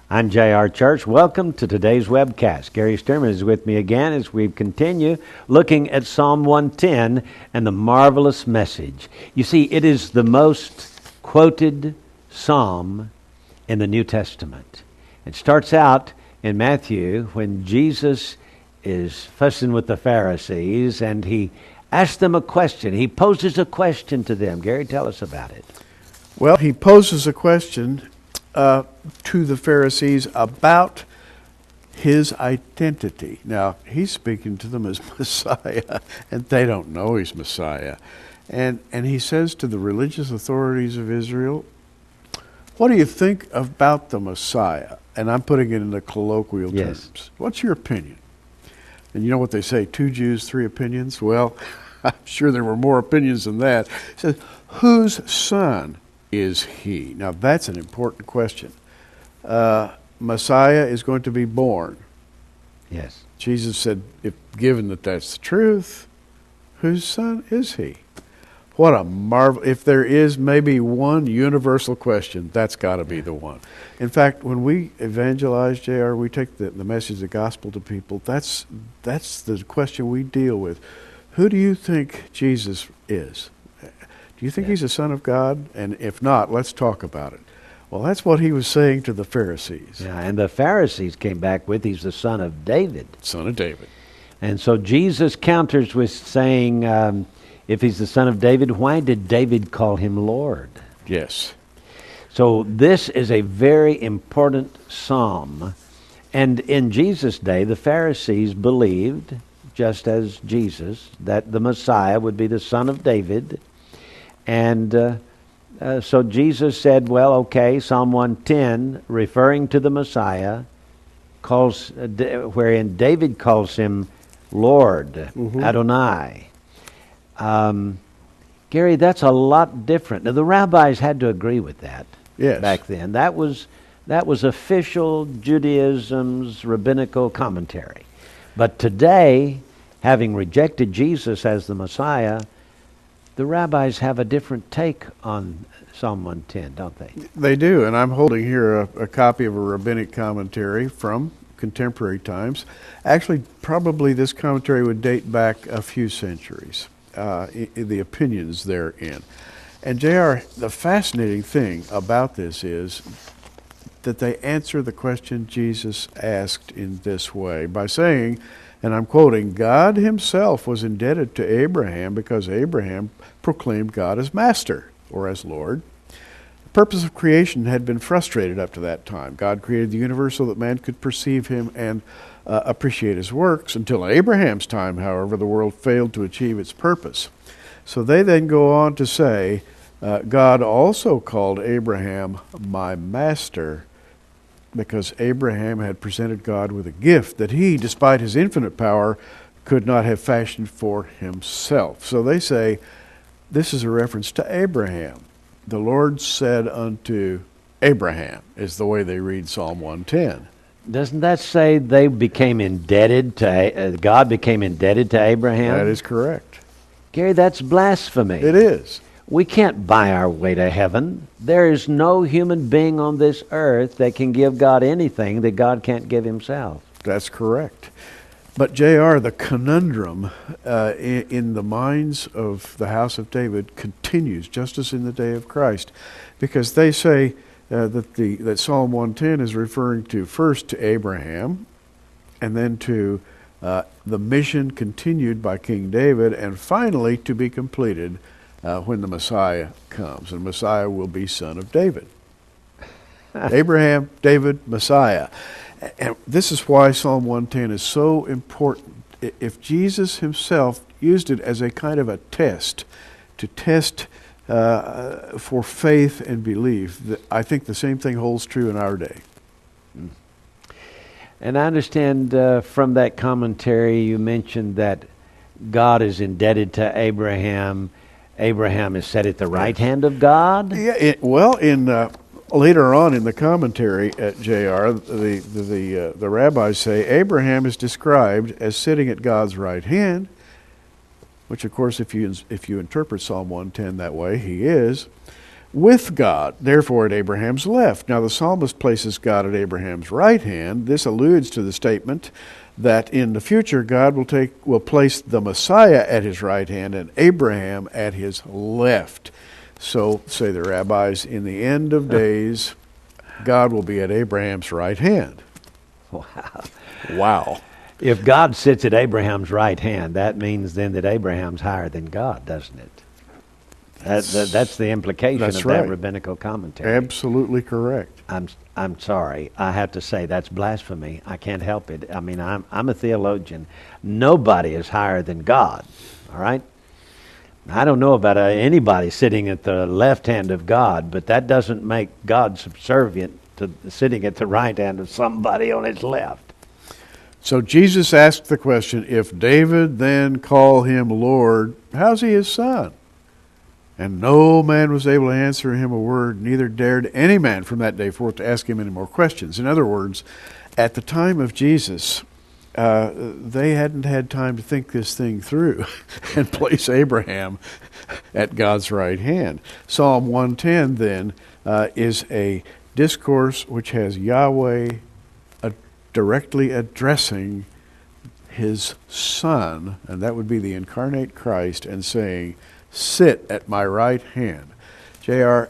I'm J.R. Church. Welcome to today's webcast. Gary Sturman is with me again as we continue looking at Psalm 110 and the marvelous message. You see, it is the most quoted psalm in the New Testament. It starts out in Matthew when Jesus is fussing with the Pharisees and he asks them a question. He poses a question to them. Gary, tell us about it. Well, he poses a question to the Pharisees about his identity. Now, he's speaking to them as Messiah, and they don't know he's Messiah. And he says to the religious authorities of Israel, what do you think about the Messiah? And I'm putting it into colloquial terms. What's your opinion? And you know what they say, 2 Jews, 3 opinions? Well, I'm sure there were more opinions than that. He says, whose son is he? Now that's an important question. Messiah is going to be born. Yes. Jesus said, if given that that's the truth, whose son is he? What a marvel. If there is maybe one universal question, that's got to be the one. In fact, when we evangelize, JR, we take the message of the gospel to people. That's the question we deal with. Who do you think Jesus is? Do you think he's a son of God? And if not, let's talk about it. Well, that's what he was saying to the Pharisees. Yeah, and the Pharisees came back with, he's the son of David. Son of David. And so Jesus counters with saying, if he's the son of David, why did David call him Lord? Yes. So this is a very important psalm. And in Jesus' day, the Pharisees believed, just as Jesus, that the Messiah would be the son of David. And so Jesus said, well, okay, Psalm 110, referring to the Messiah, wherein David calls him Lord, Adonai. Gary, that's a lot different. Now, the rabbis had to agree with that back then. That was official Judaism's rabbinical commentary. But today, having rejected Jesus as the Messiah, the rabbis have a different take on Psalm 110, don't they? They do, and I'm holding here a copy of a rabbinic commentary from contemporary times. Actually, probably this commentary would date back a few centuries, the opinions therein. And JR, the fascinating thing about this is that they answer the question Jesus asked in this way by saying, and I'm quoting, God himself was indebted to Abraham because Abraham proclaimed God as master or as Lord. The purpose of creation had been frustrated up to that time. God created the universe so that man could perceive him and appreciate his works. Until Abraham's time, however, the world failed to achieve its purpose. So they then go on to say, God also called Abraham my master, because Abraham had presented God with a gift that he, despite his infinite power, could not have fashioned for himself. So they say, this is a reference to Abraham. The Lord said unto Abraham, is the way they read Psalm 110. Doesn't that say they became indebted to, God became indebted to Abraham? That is correct. Gary, that's blasphemy. It is. We can't buy our way to heaven. There is no human being on this earth that can give God anything that God can't give himself. That's correct. But JR, the conundrum in the minds of the house of David continues just as in the day of Christ, because they say that Psalm 110 is referring to first to Abraham, and then to the mission continued by King David, and finally to be completed when the Messiah comes. And Messiah will be son of David. Abraham, David, Messiah. And this is why Psalm 110 is so important. If Jesus himself used it as a kind of a test, to test for faith and belief, I think the same thing holds true in our day. And I understand from that commentary you mentioned that God is indebted to Abraham. Abraham is set at the right hand of God? Yeah, later on in the commentary at JR, the rabbis say Abraham is described as sitting at God's right hand, which of course if you interpret Psalm 110 that way, he is. with God, therefore at Abraham's left. Now the psalmist places God at Abraham's right hand. This alludes to the statement that in the future God will place the Messiah at his right hand and Abraham at his left. So, say the rabbis, in the end of days, God will be at Abraham's right hand. Wow. Wow. If God sits at Abraham's right hand, that means then that Abraham's higher than God, doesn't it? That's the implication That's of right. that rabbinical commentary. Absolutely correct. I'm sorry. I have to say that's blasphemy. I can't help it. I mean, I'm a theologian. Nobody is higher than God. All right? I don't know about anybody sitting at the left hand of God, but that doesn't make God subservient to sitting at the right hand of somebody on his left. So Jesus asked the question, if David then call him Lord, how's he his son? And no man was able to answer him a word, neither dared any man from that day forth to ask him any more questions. In other words, at the time of Jesus, they hadn't had time to think this thing through and place Abraham at God's right hand. Psalm 110 then is a discourse which has Yahweh directly addressing his son, and that would be the incarnate Christ, and saying, sit at my right hand. J.R.,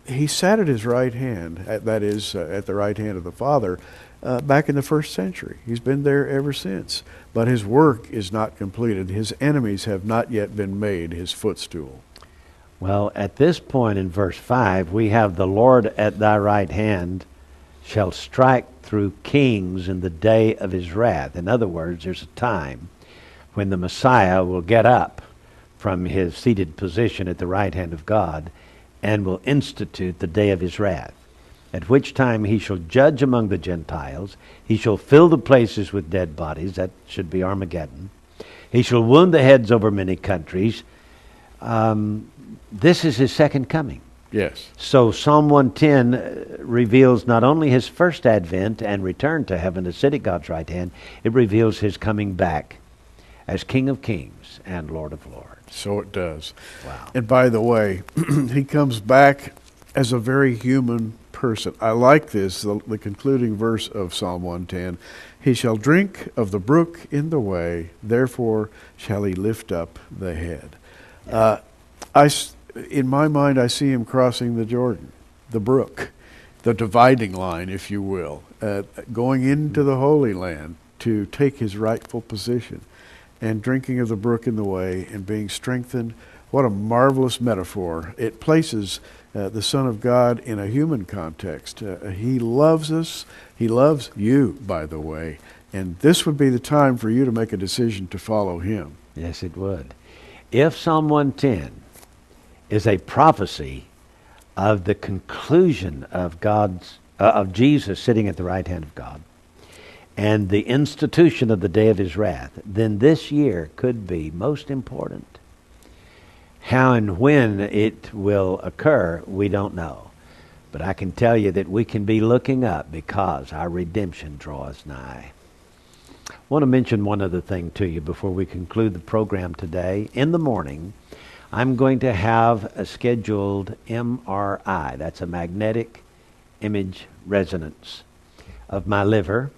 he sat at his right hand, that is, at the right hand of the Father, back in the first century. He's been there ever since. But his work is not completed. His enemies have not yet been made his footstool. Well, at this point in verse 5, we have the Lord at thy right hand shall strike through kings in the day of his wrath. In other words, there's a time when the Messiah will get up from his seated position at the right hand of God and will institute the day of his wrath, at which time he shall judge among the Gentiles. He shall fill the places with dead bodies. That should be Armageddon. He shall wound the heads over many countries. This is his second coming. Yes. So Psalm 110 reveals not only his first advent and return to heaven to sit at God's right hand, it reveals his coming back as King of Kings and Lord of Lords. So it does. Wow. And by the way, he comes back as a very human person. I like this, the concluding verse of Psalm 110. He shall drink of the brook in the way, therefore shall he lift up the head. In my mind, I see him crossing the Jordan, the brook, the dividing line, if you will, going into the Holy Land to take his rightful position, and drinking of the brook in the way and being strengthened. What a marvelous metaphor. It places the Son of God in a human context. He loves us. He loves you, by the way. And this would be the time for you to make a decision to follow him. Yes, it would. If Psalm 110 is a prophecy of the conclusion of of Jesus sitting at the right hand of God and the institution of the day of his wrath, then this year could be most important. How and when it will occur, we don't know. But I can tell you that we can be looking up because our redemption draws nigh. I want to mention one other thing to you before we conclude the program today. In the morning, I'm going to have a scheduled MRI. That's a magnetic image resonance of my liver.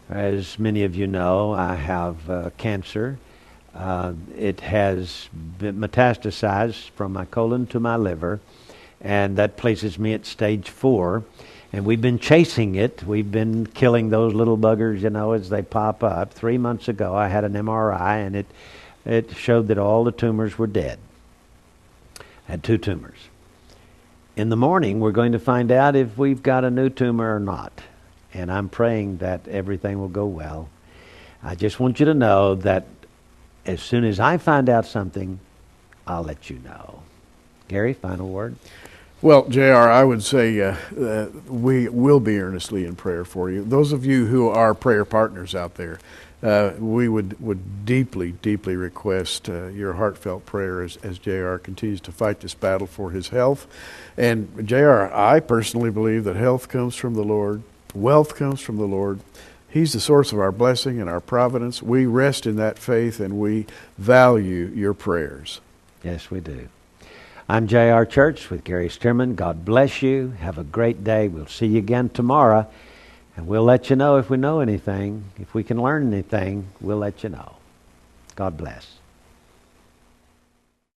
As many of you know, I have cancer. It has been metastasized from my colon to my liver, and that places me at stage 4. And we've been chasing it. We've been killing those little buggers, as they pop up. 3 months ago, I had an MRI, and it showed that all the tumors were dead. I had 2 tumors. In the morning, we're going to find out if we've got a new tumor or not. And I'm praying that everything will go well. I just want you to know that as soon as I find out something, I'll let you know. Gary, final word? Well, J.R., I would say we will be earnestly in prayer for you. Those of you who are prayer partners out there, we would deeply, deeply request your heartfelt prayer as J.R. continues to fight this battle for his health. And J.R., I personally believe that health comes from the Lord, wealth comes from the Lord. He's the source of our blessing and our providence. We rest in that faith, and we value your prayers. Yes, we do. I'm J.R. Church with Gary Stearman. God bless you. Have a great day. We'll see you again tomorrow. And we'll let you know if we know anything. If we can learn anything, we'll let you know. God bless.